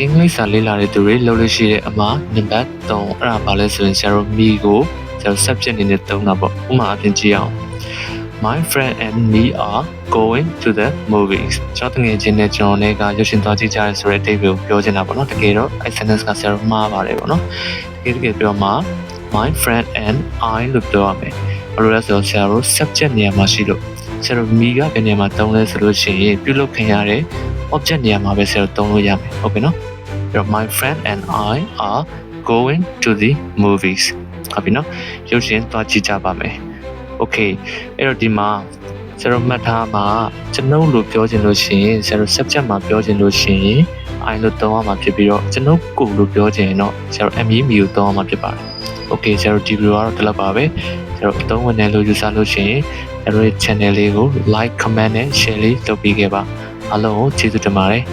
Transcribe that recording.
အင်္ဂလိပ်စာလေ့လာတဲ့သူတွေလုပ်လို့ရှိတဲ့အမှာနံပါတ်3အဲ့ဒါဘာလဲဆိုရင်ဆရာတို့ me ကိုဆရာတို့ subject အနေနဲ့သုံးတာပေါ့ဥပမာအပြင်ကြည့်အောင် My friend and me are going to the movies ကျွန်တော်တကယ်ချင်းနဲ့ကျွန်တော်နဲ့ကရုပ်ရှင်သွားကြည့်ကြရဆိုတဲ့အဓိပ္ပာယ်ကိုပြောချင်တာပေါ့နော်တကယ်တော့အဲ့ sentence ကဆရာတို့မှားပါတယ်ပေါ့နော်တကယ်ပြောမှာ my friend and I လို့ပြောရမယ်ဘာလို့လဲဆိုတော့ဆရာတို့ subject နေရာမှာရှိလို့ဆရာတို့ me ကဘယ်နေရာမှာသုံးလဲဆိုလို့ရှိရင်ပြုလုပ်ခင်ရတဲ့ object နေရာမှာပဲဆရာတို့သုံးလို့ရမယ်ဟုတ်ပြီနော်အဲ့တော့ my friend and I are going to the movies ဟုတ်ပြီနော်ရုပ်ရှင်သွားကြည့်ကြပါမယ် okay အဲ့တော့ဒီမှာဆရာတို့မှတ်ထားမှာကျွန်ုပ်လို့ပြောချင်လို့ရှိရင်ဆရာတို့ subject မှာပြောချင်လို့ရှိရင် I လို့သုံးရမှာဖြစ်ပြီးတော့ကျွန်ုပ်ကိုလို့ပြောချင်ရင်တော့ဆရာတို့ me ကိုသုံးရမှာဖြစ်ပါတယ် okay ဆရာတို့ဒီ video ကတော့ဒီလောက်ပါပဲဆရာတို့အသုံးဝင်တယ်လို့ယူဆလို့ရှိရင်ဆရာတို့ရဲ့ channel လေးကို like comment နဲ့ share လေးလုပ်ပေးခဲ့ပါအားလုံးကိုကျေးဇူးတင်ပါတယ်